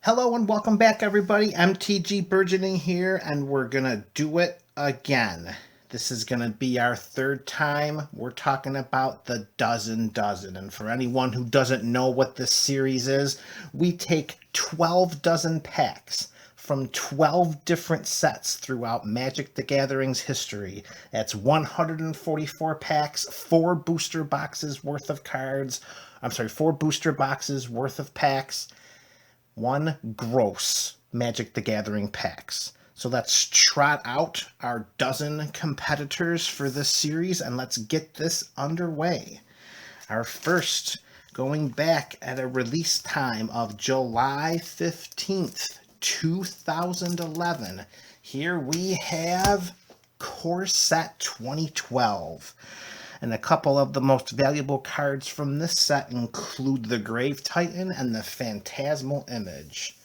Hello and welcome back, everybody. MTG Burgeoning here, and we're gonna do it again. This is gonna be our third time. We're talking about the dozen. And for anyone who doesn't know what this series is, we take 12 dozen packs from 12 different sets throughout Magic the Gathering's history. That's 144 packs, 4 booster boxes worth of cards. 4 booster boxes worth of packs, 1 gross Magic the Gathering packs. So let's trot out our dozen competitors for this series and let's get this underway. Our first, going back at a release time of July 15th, 2011. Here we have Core Set 2012. And a couple of the most valuable cards from this set include the Grave Titan and the Phantasmal Image.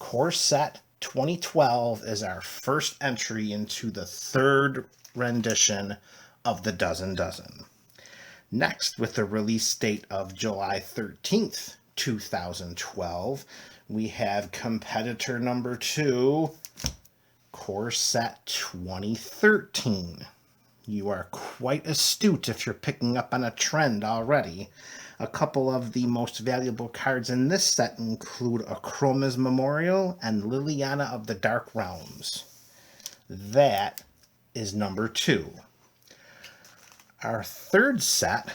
Core Set 2012 is our first entry into the third rendition of the dozen. Next, with the release date of July 13th, 2012, we have competitor number 2, Core Set 2013. You are quite astute if you're picking up on a trend already. A couple of the most valuable cards in this set include Akroma's Memorial and Liliana of the Dark Realms. That is number 2. Our third set,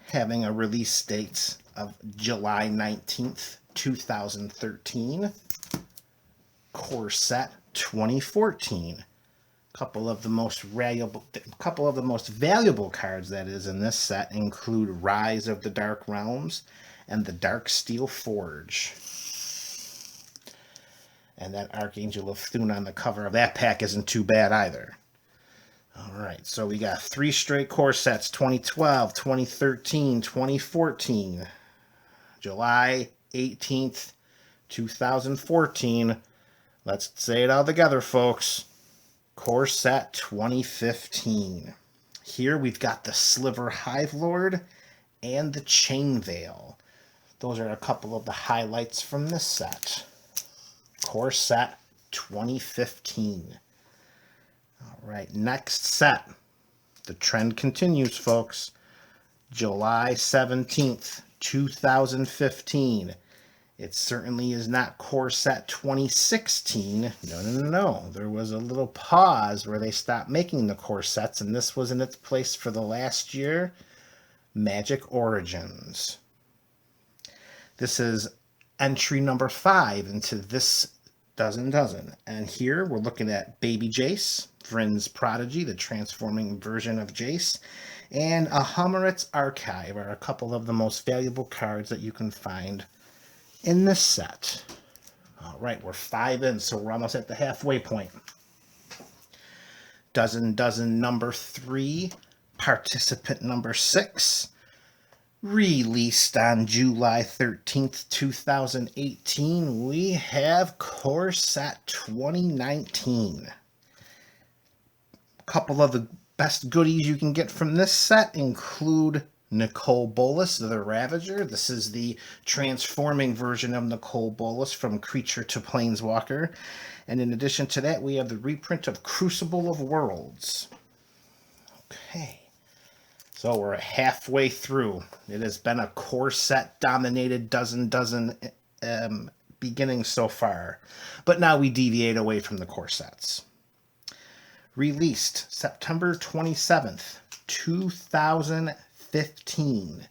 having a release date of July 19th, 2013, Core Set 2014. Couple of the most valuable cards that is in this set include Rise of the Dark Realms and the Darksteel Forge. And that Archangel of Thune on the cover of that pack isn't too bad either. Alright, so we got 3 straight core sets, 2012, 2013, 2014. July 18th, 2014. Let's say it all together, folks. Core Set 2015. Here we've got the Sliver Hive Lord and the Chain Veil. Those are a couple of the highlights from this set. Core Set 2015. All right, next set. The trend continues, folks. July 17th, 2015. It certainly is not Core Set 2016. No. There was a little pause where they stopped making the core sets, and this was in its place for the last year. Magic Origins. This is entry number 5 into this dozen. And here we're looking at Baby Jace, Vryn's Prodigy, the transforming version of Jace, and a Hummerit's Archive are a couple of the most valuable cards that you can find in this set. All right, we're 5 in, so we're almost at the halfway point. Dozen number 3, participant number 6, released on July 13th, 2018. We have Core Set 2019. A couple of the best goodies you can get from this set include Nicol Bolas, the Ravager. This is the transforming version of Nicol Bolas from Creature to Planeswalker. And in addition to that, we have the reprint of Crucible of Worlds. Okay. So we're halfway through. It has been a core set dominated dozen beginning so far. But now we deviate away from the core sets. Released September 27th, 2015.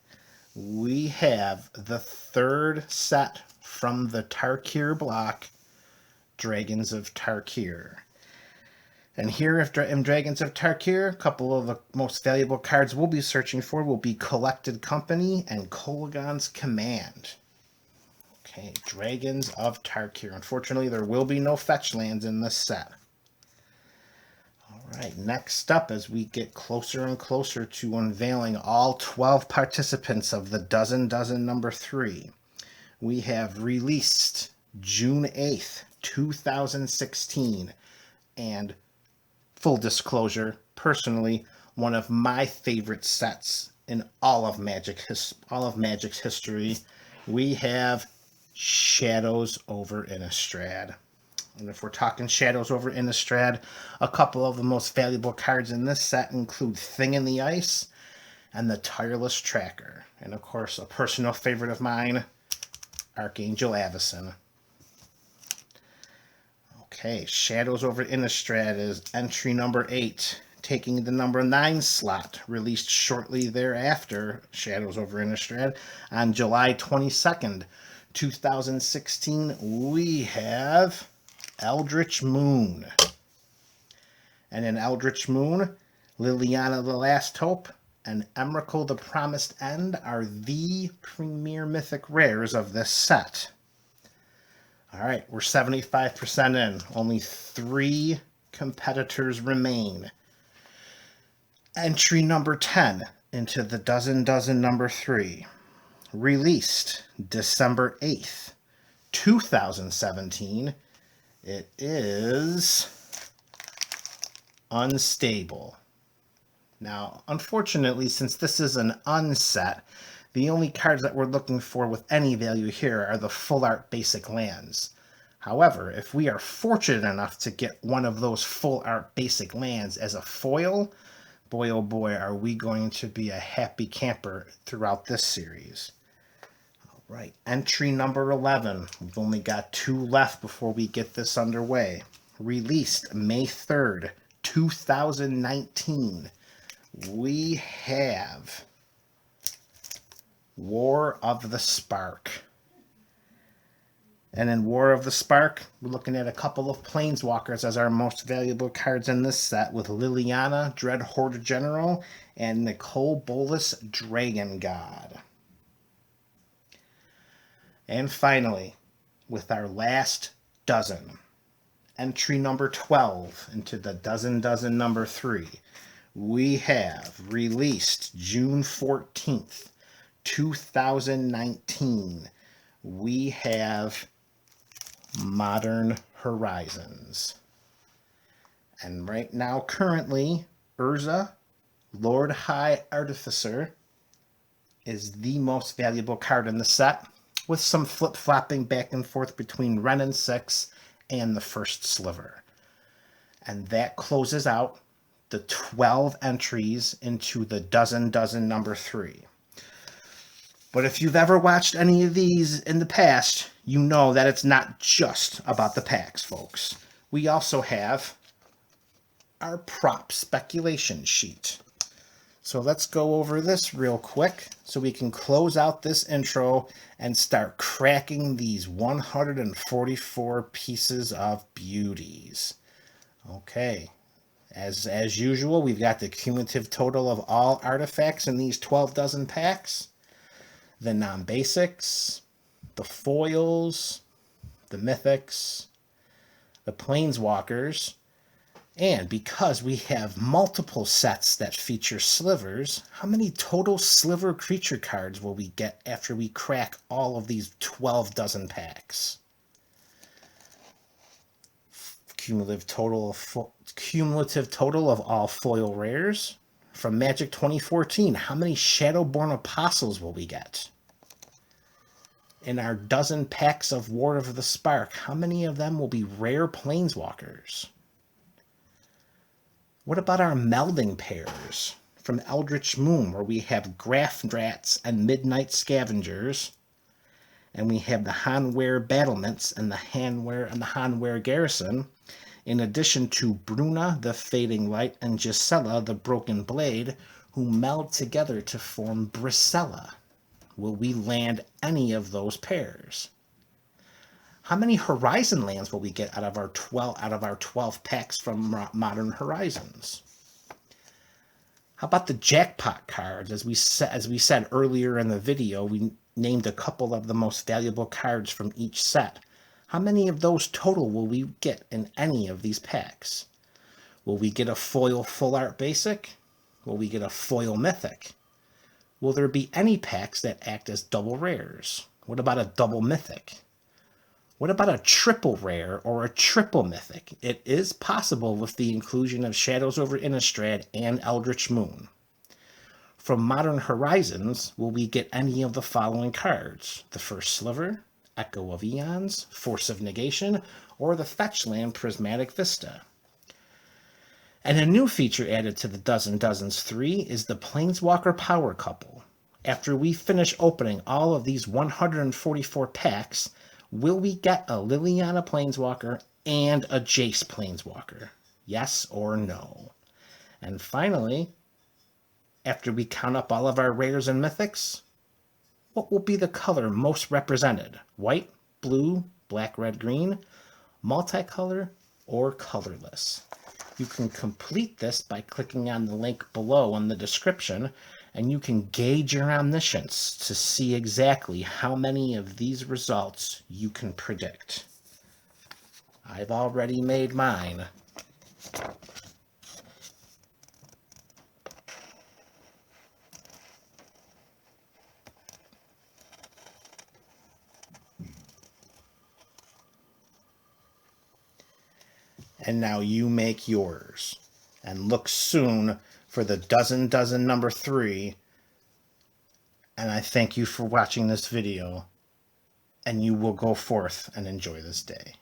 We have the third set from the Tarkir block, Dragons of Tarkir. And here in Dragons of Tarkir, a couple of the most valuable cards we'll be searching for will be Collected Company and Kolaghan's Command. Okay, Dragons of Tarkir. Unfortunately, there will be no fetch lands in this set. All right, next up, as we get closer and closer to unveiling all 12 participants of the dozen number 3, we have released June 8th, 2016, and full disclosure, personally, one of my favorite sets in all of Magic's history. We have Shadows over Innistrad. And if we're talking Shadows over Innistrad, a couple of the most valuable cards in this set include Thing in the Ice and the Tireless Tracker. And of course, a personal favorite of mine, Archangel Avacyn. Okay, Shadows over Innistrad is entry number 8, taking the number 9 slot, released shortly thereafter, Shadows over Innistrad, on July 22nd, 2016, we have Eldritch Moon. And in Eldritch Moon, Liliana the Last Hope and Emrakul the Promised End are the premier mythic rares of this set. All right, we're 75% in. Only 3 competitors remain. Entry number 10 into the Dozen number 3. Released December 8th, 2017. It is Unstable. Now, unfortunately, since this is an unset, the only cards that we're looking for with any value here are the full art basic lands. However, if we are fortunate enough to get one of those full art basic lands as a foil, boy oh boy, are we going to be a happy camper throughout this series. All right, entry number 11. We've only got 2 left before we get this underway. Released May 3rd, 2019. We have War of the Spark. And in War of the Spark, we're looking at a couple of Planeswalkers as our most valuable cards in this set, with Liliana, Dreadhorde General, and Nicole Bolas, Dragon God. And finally, with our last dozen, entry number 12 into the Dozen number 3, we have released June 14th, 2019. We have Modern Horizons. And right now, currently, Urza, Lord High Artificer, is the most valuable card in the set, with some flip-flopping back and forth between Wrenn and 6 and the First Sliver. And that closes out the 12 entries into the Dozen number 3. But if you've ever watched any of these in the past, you know that it's not just about the packs, folks. We also have our prop speculation sheet. So let's go over this real quick so we can close out this intro and start cracking these 144 pieces of beauties. Okay. As usual, we've got the cumulative total of all artifacts in these 12 dozen packs, the non-basics, the foils, the mythics, the planeswalkers, and because we have multiple sets that feature slivers, how many total sliver creature cards will we get after we crack all of these 12 dozen packs? Cumulative total of all foil rares. From Magic 2014, how many Shadowborn Apostles will we get? In our dozen packs of War of the Spark, how many of them will be rare planeswalkers? What about our melding pairs from Eldritch Moon, where we have Grafdrats and Midnight Scavengers, and we have the Hanweir Battlements and the Hanweir Garrison, in addition to Bruna the Fading Light and Gisela the Broken Blade, who meld together to form Brisella. Will we land any of those pairs? How many Horizon lands will we get out of our 12 packs from Modern Horizons? How about the jackpot cards? As we said earlier in the video, we named a couple of the most valuable cards from each set. How many of those total will we get in any of these packs? Will we get a foil full art basic? Will we get a foil mythic? Will there be any packs that act as double rares? What about a double mythic? What about a triple rare or a triple mythic? It is possible with the inclusion of Shadows over Innistrad and Eldritch Moon. From Modern Horizons, will we get any of the following cards? The First Sliver, Echo of Eons, Force of Negation, or the fetch land Prismatic Vista. And a new feature added to the Dozen Dozens 3 is the Planeswalker Power Couple. After we finish opening all of these 144 packs, will we get a Liliana Planeswalker and a Jace Planeswalker? Yes or no? And finally, after we count up all of our rares and mythics, what will be the color most represented? White, blue, black, red, green, multicolor, or colorless? You can complete this by clicking on the link below in the description, and you can gauge your omniscience to see exactly how many of these results you can predict. I've already made mine. And now you make yours. And look soon for the Dozen Dozen number 3. And I thank you for watching this video. And you will go forth and enjoy this day.